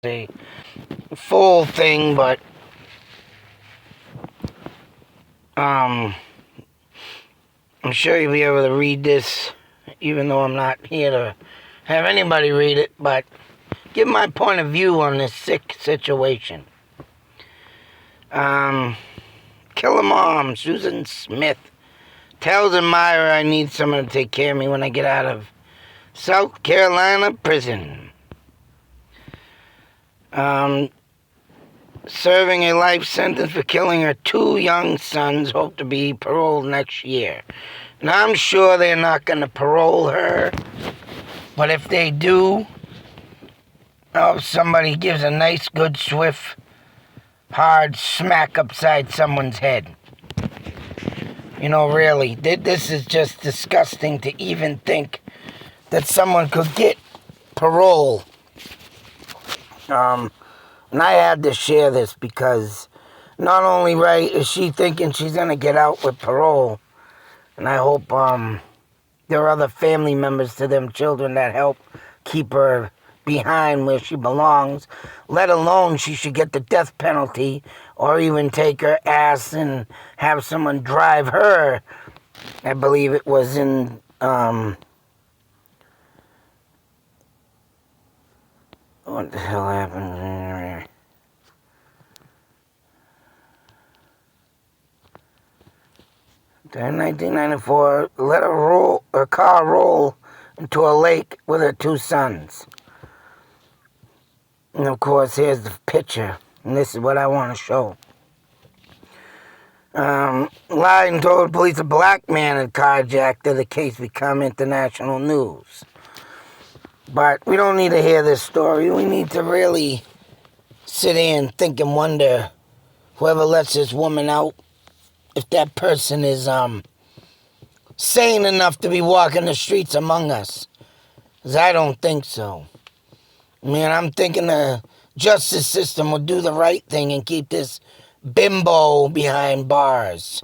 a full thing, but um, I'm sure you'll be able to read this, even though I'm not here to have anybody read it, but give my point of view on this sick situation. Killer mom, Susan Smith, tells admirer I need someone to take care of me when I get out of South Carolina prison. Serving a life sentence for killing her two young sons, hope to be paroled next year. Now, I'm sure they're not going to parole her, but if they do, I hope somebody gives a nice, good, swift, hard smack upside someone's head. You know, really, this is just disgusting to even think that someone could get parole. And I had to share this because not only right is she thinking she's going to get out with parole, and I hope there are other family members to them children that help keep her behind where she belongs, let alone she should get the death penalty or even take her ass and have someone drive her. I believe it was in what the hell happened? In 1994, let her car roll into a lake with her two sons. And of course, here's the picture, and this is what I want to show. Lied and told police a black man had carjacked her. The case become international news. But we don't need to hear this story. We need to really sit in and think and wonder, whoever lets this woman out, if that person is sane enough to be walking the streets among us. Because I don't think so. I mean, I'm thinking the justice system will do the right thing and keep this bimbo behind bars.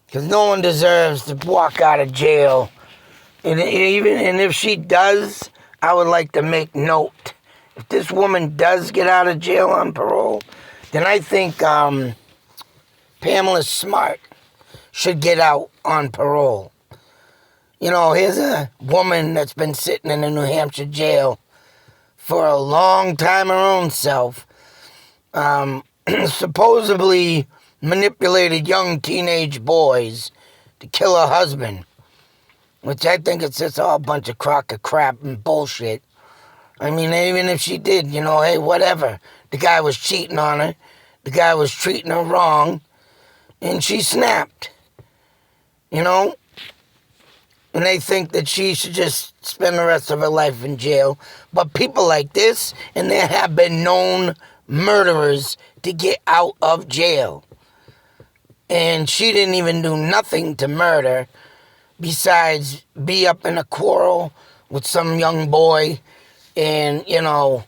Because no one deserves to walk out of jail. And if she does, I would like to make note. If this woman does get out of jail on parole, then I think Pamela Smart should get out on parole. You know, here's a woman that's been sitting in a New Hampshire jail for a long time her own self, supposedly manipulated young teenage boys to kill her husband, which I think it's just all a bunch of crock of crap and bullshit. I mean, even if she did, you know, hey, whatever. The guy was cheating on her. The guy was treating her wrong. And she snapped, you know? And they think that she should just spend the rest of her life in jail. But people like this, and there have been known murderers to get out of jail. And she didn't even do nothing to murder besides be up in a quarrel with some young boy and, you know,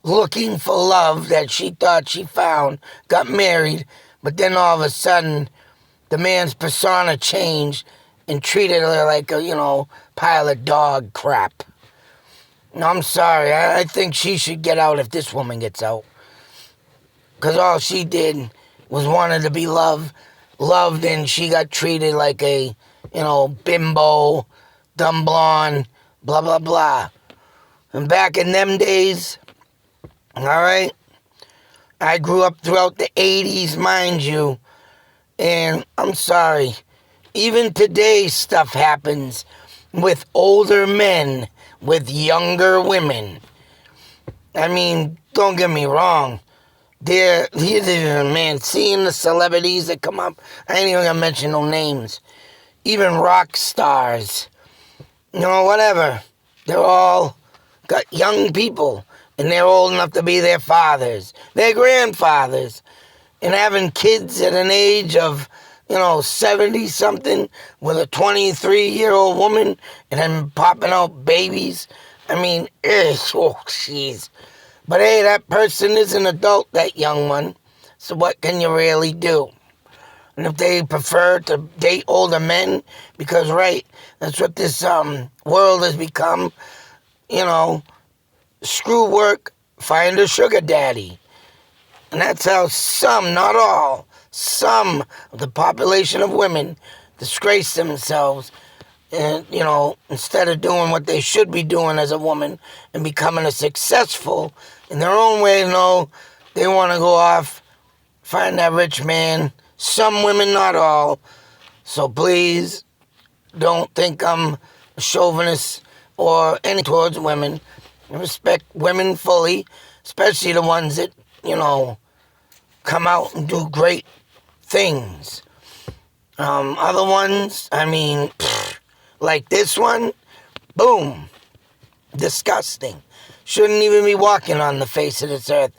looking for love that she thought she found, got married, but then all of a sudden the man's persona changed and treated her like a, you know, pile of dog crap. No, I'm sorry. I think she should get out if this woman gets out. Because all she did was wanted to be loved, and she got treated like a, you know, bimbo, dumb blonde, blah, blah, blah. And back in them days, all right, I grew up throughout the 80s, mind you, and I'm sorry, even today stuff happens with older men with younger women. I mean, don't get me wrong. Man, seeing the celebrities that come up, I ain't even gonna mention no names. Even rock stars, you know, whatever. They're all got young people, and they're old enough to be their fathers, their grandfathers, and having kids at an age of, you know, 70-something with a 23-year-old woman and then popping out babies. I mean, oh, jeez. But hey, that person is an adult, that young one, so what can you really do? And if they prefer to date older men, because, right, that's what this world has become, you know, screw work, find a sugar daddy. And that's how some, not all, some of the population of women disgrace themselves and, instead of doing what they should be doing as a woman and becoming a successful in their own way. They want to go off, find that rich man. Some women, not all. So please don't think I'm a chauvinist or any towards women. I respect women fully, especially the ones that, come out and do great things. Other ones, like this one, boom, disgusting. Shouldn't even be walking on the face of this earth.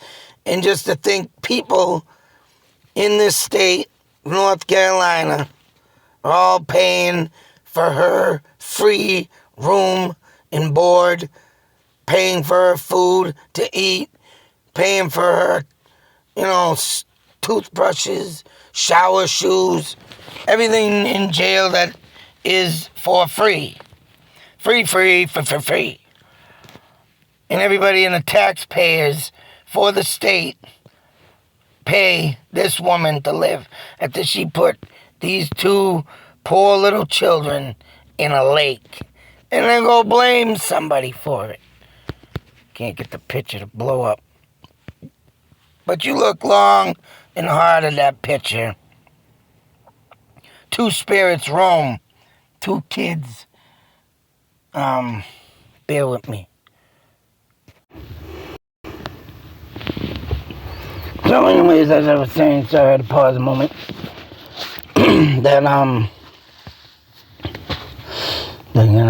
And just to think people in this state, North Carolina, are all paying for her free room and board, paying for her food to eat, paying for her, toothbrushes, shower shoes, everything in jail that is for free. Free. And everybody in the taxpayers for the state pay this woman to live after she put these two poor little children in a lake. And then go blame somebody for it. Can't get the picture to blow up. But you look long and hard at that picture. Two spirits roam. Two kids. Bear with me. So anyways, as I was saying, sorry I had to pause a moment. Then, I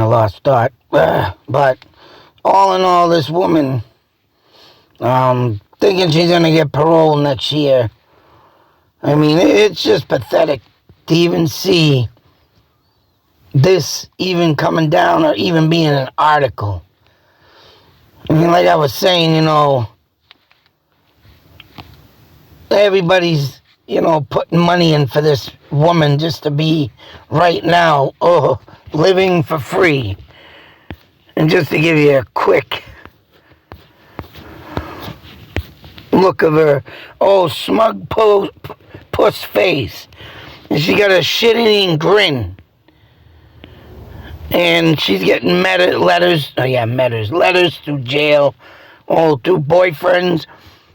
lost thought. But all in all, this woman, thinking she's gonna get parole next year. It's just pathetic to even see this even coming down or even being an article. Like I was saying, everybody's, putting money in for this woman just to be right now, living for free. And just to give you a quick look of her, smug puss face. And she got a shit-eating grin. And she's getting letters through jail, through boyfriends.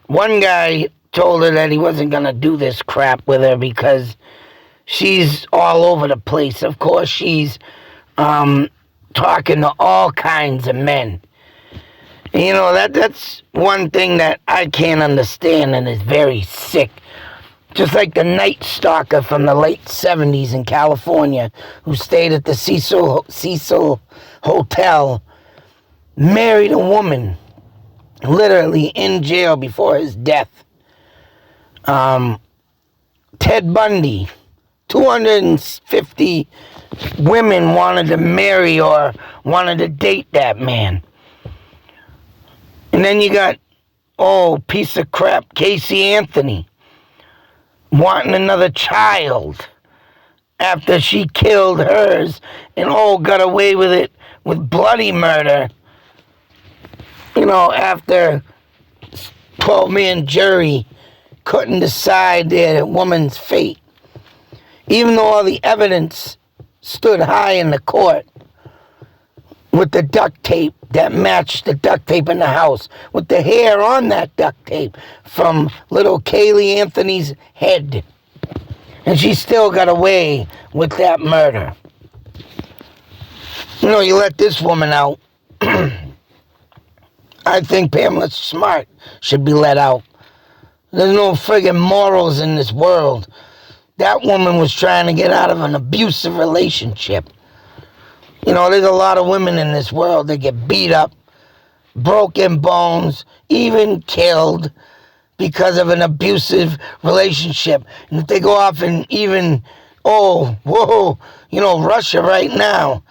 One guy told her that he wasn't going to do this crap with her because she's all over the place. Of course, she's talking to all kinds of men. That's one thing that I can't understand and is very sick. Just like the Night Stalker from the late 70s in California who stayed at the Cecil Hotel, married a woman literally in jail before his death. Ted Bundy, 250 women wanted to marry or wanted to date that man. And then you got, piece of crap, Casey Anthony, wanting another child after she killed hers and got away with it with bloody murder. After 12-man jury couldn't decide that woman's fate. Even though all the evidence stood high in the court with the duct tape that matched the duct tape in the house, with the hair on that duct tape from little Kaylee Anthony's head. And she still got away with that murder. You let this woman out. I think Pamela Smart should be let out. There's no friggin' morals in this world. That woman was trying to get out of an abusive relationship. There's a lot of women in this world that get beat up, broken bones, even killed because of an abusive relationship. And if they go off and even, Russia right now,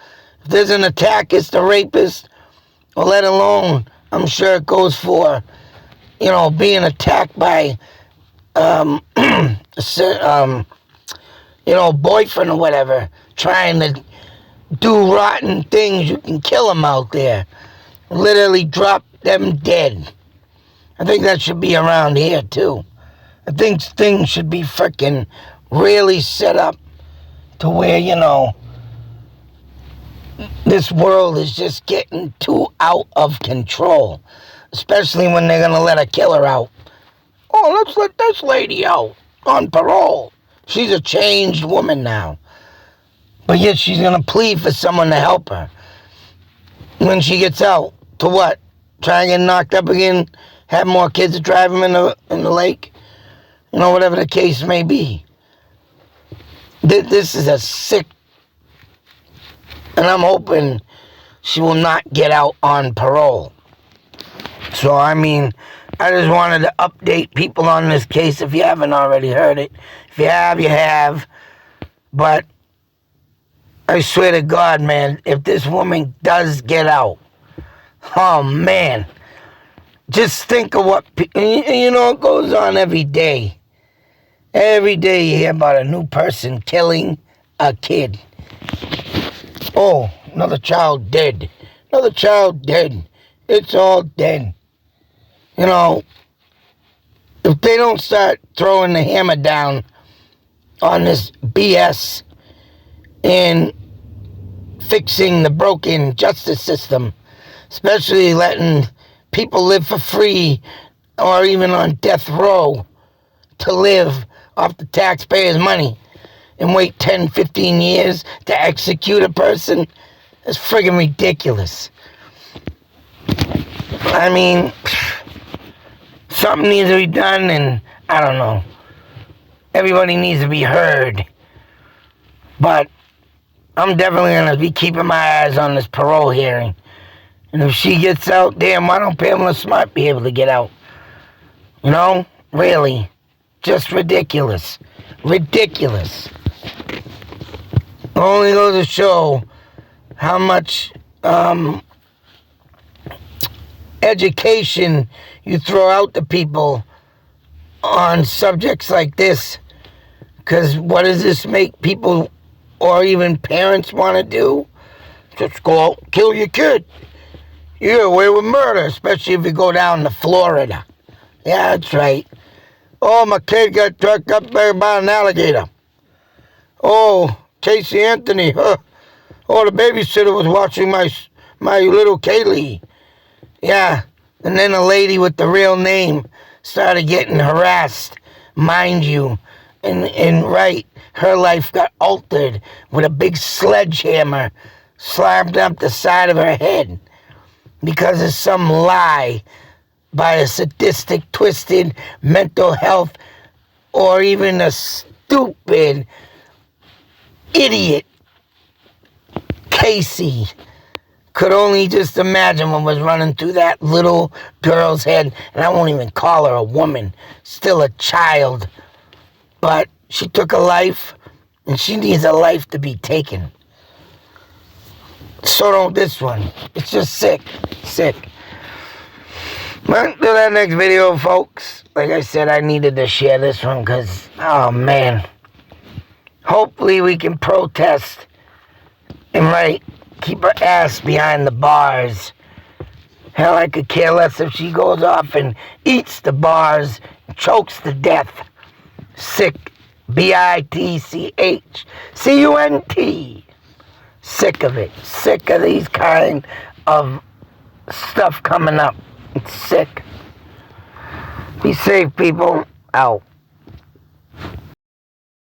if there's an attack, it's the rapist, or let alone, I'm sure it goes for, being attacked by, boyfriend or whatever, trying to do rotten things. You can kill them out there. Literally drop them dead. I think that should be around here, too. I think things should be frickin' really set up to where, you know, this world is just getting too out of control. Especially when they're gonna let a killer out. Oh, let's let this lady out on parole. She's a changed woman now. But yet she's gonna plead for someone to help her. When she gets out, to what? Try and get knocked up again? Have more kids drive them in the lake? You know, whatever the case may be. This is a sick... And I'm hoping she will not get out on parole. So, I mean, I just wanted to update people on this case if you haven't already heard it. If you have, you have. But I swear to God, man, if this woman does get out, oh, man, just think of what... You know, it goes on every day. Every day you hear about a new person killing a kid. Oh, another child dead. Another child dead. It's all dead. You know, if they don't start throwing the hammer down on this BS and fixing the broken justice system, especially letting people live for free or even on death row to live off the taxpayers' money and wait 10, 15 years to execute a person, that's friggin' ridiculous. I mean, something needs to be done, and I don't know. Everybody needs to be heard. But I'm definitely going to be keeping my eyes on this parole hearing. And if she gets out, damn, why don't Pamela Smart be able to get out? You know? Really. Just ridiculous. Ridiculous. Only goes to show how much education you throw out to people on subjects like this. Because what does this make people or even parents want to do? Just go out and kill your kid. You get away with murder, especially if you go down to Florida. Yeah, that's right. Oh, my kid got trucked up there by an alligator. Oh, Casey Anthony. Huh. Oh, the babysitter was watching my little Kaylee. Yeah, and then a lady with the real name started getting harassed, mind you. And right, her life got altered with a big sledgehammer slammed up the side of her head because of some lie by a sadistic, twisted mental health or even a stupid idiot Casey. Could only just imagine what was running through that little girl's head. And I won't even call her a woman, still a child. But she took a life, and she needs a life to be taken. So don't this one. It's just sick. Sick. But until that next video, folks, like I said, I needed to share this one because, oh, man. Hopefully we can protest and, keep her ass behind the bars. Hell, I could care less if she goes off and eats the bars, chokes to death. Sick. BITCH. CUNT. Sick of it. Sick of these kind of stuff coming up. It's sick. Be safe, people. Out.